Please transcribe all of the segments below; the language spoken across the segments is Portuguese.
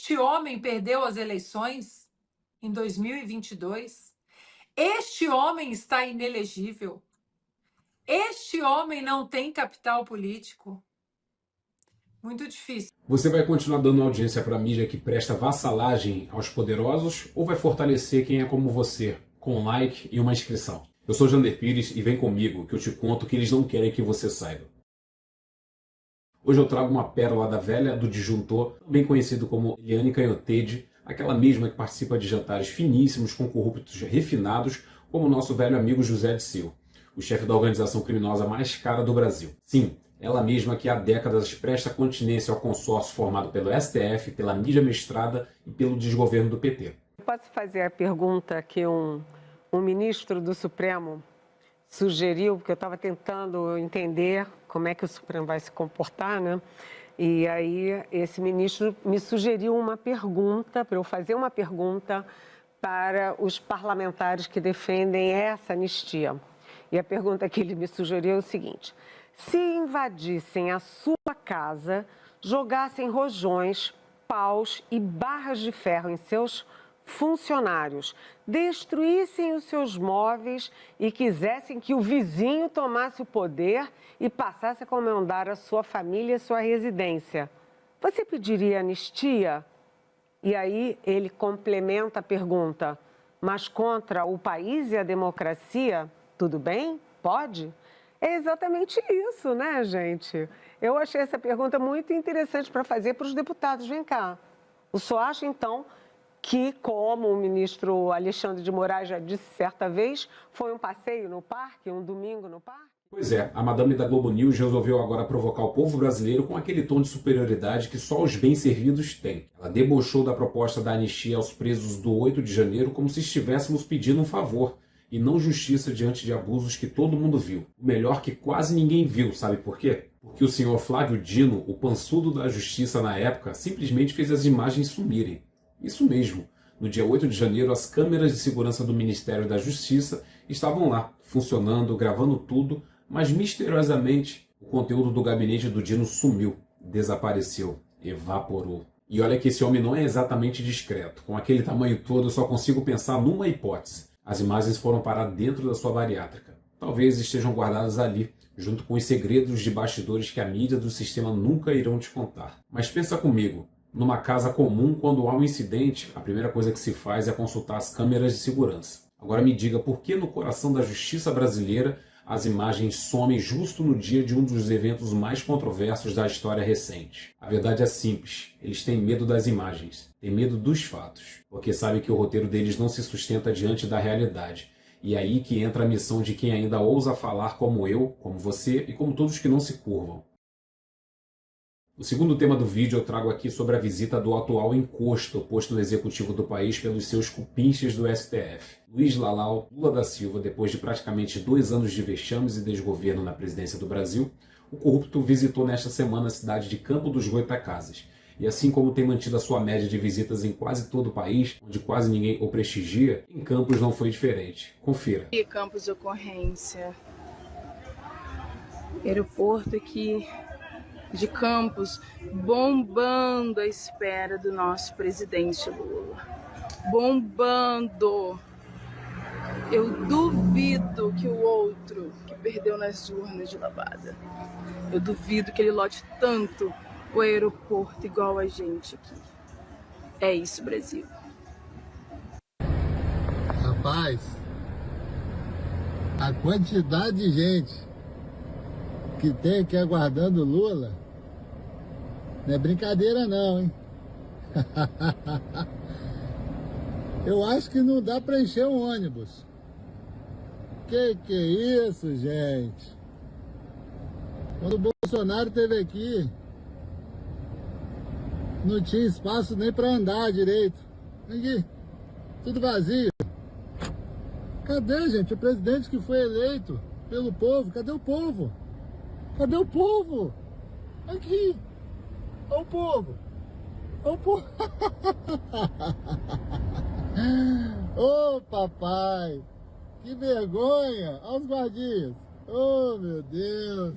Este homem perdeu as eleições em 2022. Este homem está inelegível. Este homem não tem capital político. Muito difícil. Você vai continuar dando audiência para a mídia que presta vassalagem aos poderosos ou vai fortalecer quem é como você, com um like e uma inscrição? Eu sou Jander Pires e vem comigo que eu te conto que eles não querem que você saiba. Hoje eu trago uma pérola da velha do disjuntor, bem conhecido como Eliane Canhottede, aquela mesma que participa de jantares finíssimos com corruptos refinados, como o nosso velho amigo José Dirceu, o chefe da organização criminosa mais cara do Brasil. Sim, ela mesma que há décadas presta continência ao consórcio formado pelo STF, pela mídia mestrada e pelo desgoverno do PT. Posso fazer a pergunta que um ministro do Supremo sugeriu, porque eu estava tentando entender como é que o Supremo vai se comportar, né? E aí esse ministro me sugeriu uma pergunta, para eu fazer uma pergunta para os parlamentares que defendem essa anistia. E a pergunta que ele me sugeriu é o seguinte: se invadissem a sua casa, jogassem rojões, paus e barras de ferro em seus funcionários, destruíssem os seus móveis e quisessem que o vizinho tomasse o poder e passasse a comandar a sua família e a sua residência, você pediria anistia? E aí ele complementa a pergunta: mas contra o país e a democracia, tudo bem? Pode? É exatamente isso, né, gente? Eu achei essa pergunta muito interessante para fazer para os deputados. Vem cá, o senhor acha, então, que, como o ministro Alexandre de Moraes já disse certa vez, foi um passeio no parque, um domingo no parque? Pois é, a madame da Globo News resolveu agora provocar o povo brasileiro com aquele tom de superioridade que só os bem-servidos têm. Ela debochou da proposta da anistia aos presos do 8 de janeiro como se estivéssemos pedindo um favor e não justiça diante de abusos que todo mundo viu. O melhor que quase ninguém viu, sabe por quê? Porque o senhor Flávio Dino, o pançudo da justiça na época, simplesmente fez as imagens sumirem. Isso mesmo, no dia 8 de janeiro as câmeras de segurança do Ministério da Justiça estavam lá, funcionando, gravando tudo, mas misteriosamente o conteúdo do gabinete do Dino sumiu, desapareceu, evaporou. E olha que esse homem não é exatamente discreto. Com aquele tamanho todo eu só consigo pensar numa hipótese. As imagens foram parar dentro da sua bariátrica. Talvez estejam guardadas ali, junto com os segredos de bastidores que a mídia do sistema nunca irão te contar. Mas pensa comigo, numa casa comum, quando há um incidente, a primeira coisa que se faz é consultar as câmeras de segurança. Agora me diga por que no coração da justiça brasileira as imagens somem justo no dia de um dos eventos mais controversos da história recente. A verdade é simples, eles têm medo das imagens, têm medo dos fatos, porque sabem que o roteiro deles não se sustenta diante da realidade. E é aí que entra a missão de quem ainda ousa falar como eu, como você e como todos que não se curvam. O segundo tema do vídeo eu trago aqui sobre a visita do atual encosto posto no executivo do país pelos seus cupinches do STF. Luiz Lalau Lula da Silva, depois de praticamente 2 anos de vexames e desgoverno na presidência do Brasil, o corrupto visitou nesta semana a cidade de Campo dos Goytacazes. E assim como tem mantido a sua média de visitas em quase todo o país, onde quase ninguém o prestigia, em Campos não foi diferente. Confira. E Campos de ocorrência. Aeroporto aqui de Campos, bombando à espera do nosso presidente Lula. Bombando. Eu duvido que o outro que perdeu nas urnas de lavada, eu duvido que ele lote tanto o aeroporto igual a gente aqui. É isso, Brasil. Rapaz, a quantidade de gente que tem aqui aguardando Lula não é brincadeira não, hein? Eu acho que não dá para encher um ônibus. Que é isso, gente? Quando o Bolsonaro esteve aqui, não tinha espaço nem para andar direito. Aqui, tudo vazio. Cadê, gente, o presidente que foi eleito pelo povo? Cadê o povo? Cadê o povo? Aqui. Olha o povo. Olha o povo. Ô, papai. Que vergonha. Olha os guardinhas. Oh, meu Deus.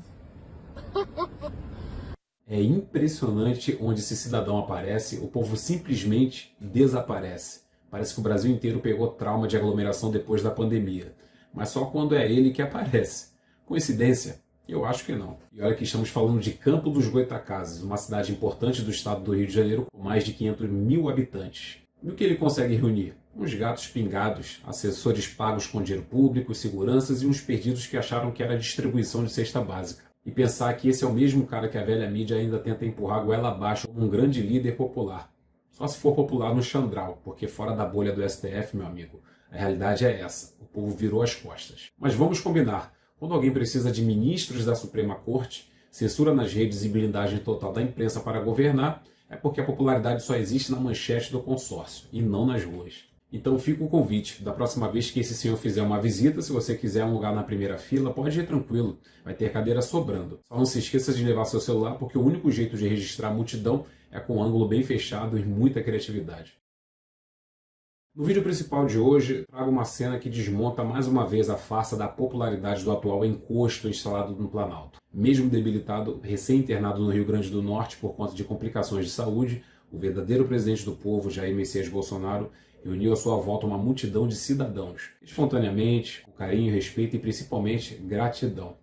É impressionante onde esse cidadão aparece, o povo simplesmente desaparece. Parece que o Brasil inteiro pegou trauma de aglomeração depois da pandemia. Mas só quando é ele que aparece. Coincidência? Eu acho que não. E olha que estamos falando de Campo dos Goytacazes, uma cidade importante do estado do Rio de Janeiro com mais de 500 mil habitantes. E o que ele consegue reunir? Uns gatos pingados, assessores pagos com dinheiro público, seguranças e uns perdidos que acharam que era distribuição de cesta básica. E pensar que esse é o mesmo cara que a velha mídia ainda tenta empurrar a goela abaixo como um grande líder popular. Só se for popular no Xandral, porque fora da bolha do STF, meu amigo, a realidade é essa. O povo virou as costas. Mas vamos combinar. Quando alguém precisa de ministros da Suprema Corte, censura nas redes e blindagem total da imprensa para governar, é porque a popularidade só existe na manchete do consórcio e não nas ruas. Então fica o convite. Da próxima vez que esse senhor fizer uma visita, se você quiser um lugar na primeira fila, pode ir tranquilo. Vai ter cadeira sobrando. Só não se esqueça de levar seu celular, porque o único jeito de registrar a multidão é com um ângulo bem fechado e muita criatividade. No vídeo principal de hoje, trago uma cena que desmonta mais uma vez a farsa da popularidade do atual encosto instalado no Planalto. Mesmo debilitado, recém-internado no Rio Grande do Norte por conta de complicações de saúde, o verdadeiro presidente do povo, Jair Messias Bolsonaro, reuniu à sua volta uma multidão de cidadãos, espontaneamente, com carinho, respeito e principalmente gratidão.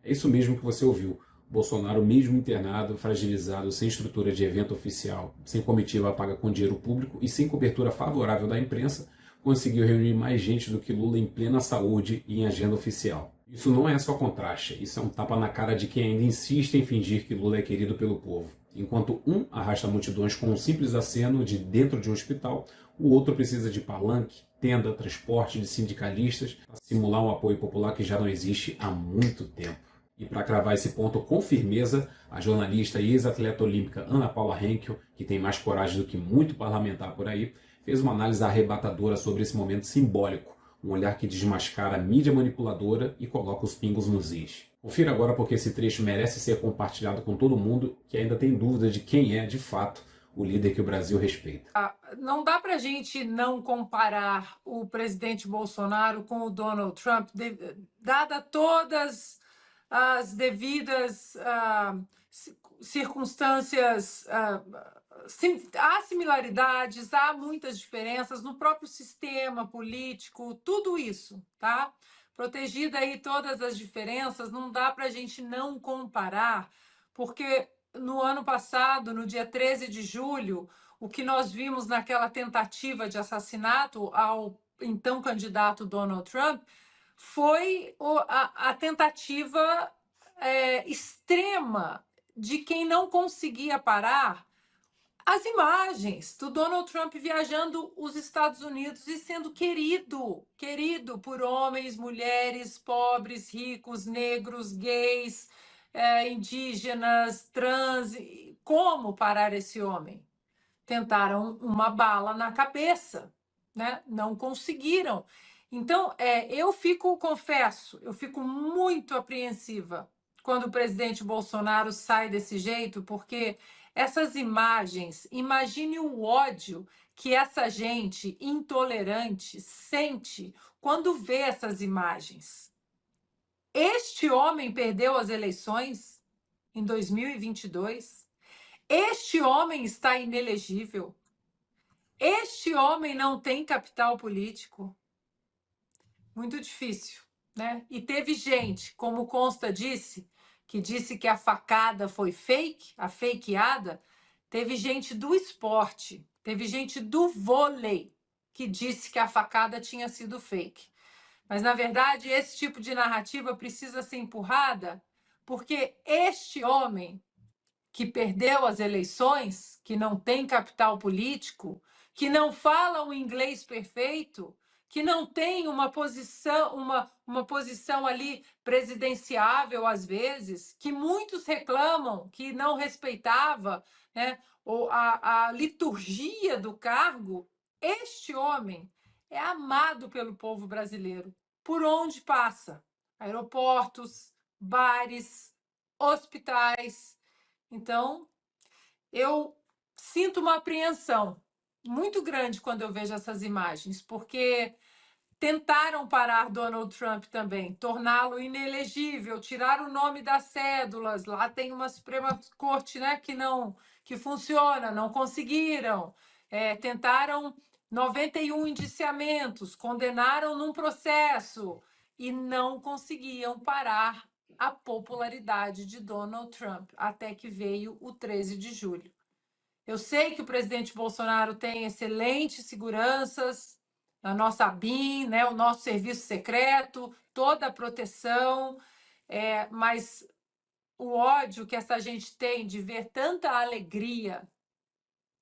É isso mesmo que você ouviu. Bolsonaro, mesmo internado, fragilizado, sem estrutura de evento oficial, sem comitiva paga com dinheiro público e sem cobertura favorável da imprensa, conseguiu reunir mais gente do que Lula em plena saúde e em agenda oficial. Isso não é só contraste, isso é um tapa na cara de quem ainda insiste em fingir que Lula é querido pelo povo. Enquanto um arrasta multidões com um simples aceno de dentro de um hospital, o outro precisa de palanque, tenda, transporte de sindicalistas para simular um apoio popular que já não existe há muito tempo. E para cravar esse ponto com firmeza, a jornalista e ex-atleta olímpica Ana Paula Henkel, que tem mais coragem do que muito parlamentar por aí, fez uma análise arrebatadora sobre esse momento simbólico, um olhar que desmascara a mídia manipuladora e coloca os pingos nos is. Confira agora porque esse trecho merece ser compartilhado com todo mundo que ainda tem dúvida de quem é, de fato, o líder que o Brasil respeita. Não dá para a gente não comparar o presidente Bolsonaro com o Donald Trump, dada todas as devidas circunstâncias. Há similaridades, há muitas diferenças no próprio sistema político, tudo isso, tá? Protegida aí todas as diferenças, não dá para a gente não comparar, porque no ano passado, no dia 13 de julho, o que nós vimos naquela tentativa de assassinato ao então candidato Donald Trump foi a tentativa extrema de quem não conseguia parar as imagens do Donald Trump viajando os Estados Unidos e sendo querido por homens, mulheres, pobres, ricos, negros, gays, indígenas, trans. Como parar esse homem? Tentaram uma bala na cabeça, né? Não conseguiram. Então, confesso, eu fico muito apreensiva quando o presidente Bolsonaro sai desse jeito, porque essas imagens, imagine o ódio que essa gente intolerante sente quando vê essas imagens. Este homem perdeu as eleições em 2022. Este homem está inelegível. Este homem não tem capital político. Muito difícil, né? E teve gente, como o Consta disse, que disse que a facada foi fake, a fakeada. Teve gente do esporte, teve gente do vôlei que disse que a facada tinha sido fake. Mas, na verdade, esse tipo de narrativa precisa ser empurrada porque este homem que perdeu as eleições, que não tem capital político, que não fala o inglês perfeito, que não tem uma posição ali presidenciável às vezes, que muitos reclamam que não respeitava, né, a liturgia do cargo, este homem é amado pelo povo brasileiro, por onde passa. Aeroportos, bares, hospitais. Então, eu sinto uma apreensão muito grande quando eu vejo essas imagens, porque tentaram parar Donald Trump também, torná-lo inelegível, tirar o nome das cédulas. Lá tem uma Suprema Corte, né, que funciona, não conseguiram. Tentaram 91 indiciamentos, condenaram num processo e não conseguiam parar a popularidade de Donald Trump, até que veio o 13 de julho. Eu sei que o presidente Bolsonaro tem excelentes seguranças, a nossa BIM, né, o nosso serviço secreto, toda a proteção, mas o ódio que essa gente tem de ver tanta alegria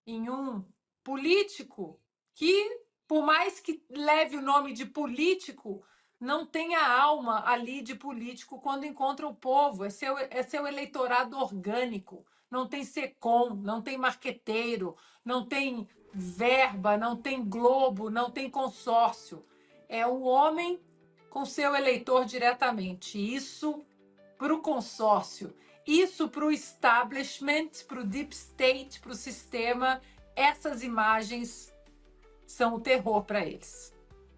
em um político que, por mais que leve o nome de político, não tem a alma ali de político quando encontra o povo. É seu eleitorado orgânico. Não tem SECOM, não tem marqueteiro, não tem verba, não tem Globo, não tem consórcio. É o homem com seu eleitor diretamente. Isso para o consórcio, isso para o establishment, para o deep state, para o sistema, essas imagens são o terror para eles.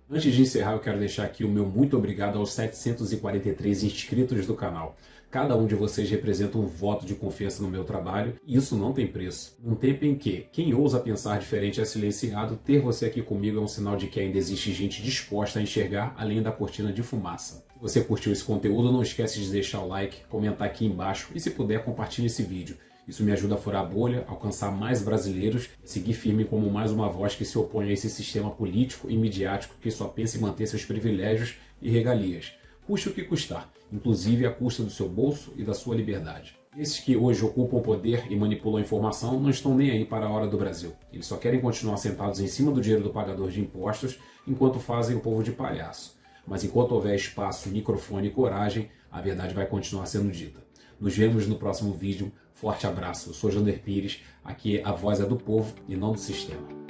Antes de encerrar, eu quero deixar aqui o meu muito obrigado aos 743 inscritos do canal. Cada um de vocês representa um voto de confiança no meu trabalho e isso não tem preço. Num tempo em que quem ousa pensar diferente é silenciado, ter você aqui comigo é um sinal de que ainda existe gente disposta a enxergar além da cortina de fumaça. Se você curtiu esse conteúdo, não esquece de deixar o like, comentar aqui embaixo e, se puder, compartilhe esse vídeo. Isso me ajuda a furar a bolha, alcançar mais brasileiros e seguir firme como mais uma voz que se opõe a esse sistema político e midiático que só pensa em manter seus privilégios e regalias, custe o que custar, inclusive à custa do seu bolso e da sua liberdade. Esses que hoje ocupam o poder e manipulam a informação não estão nem aí para a hora do Brasil. Eles só querem continuar sentados em cima do dinheiro do pagador de impostos enquanto fazem o povo de palhaço. Mas enquanto houver espaço, microfone e coragem, a verdade vai continuar sendo dita. Nos vemos no próximo vídeo. Forte abraço. Eu sou Jander Pires. Aqui a voz é do povo e não do sistema.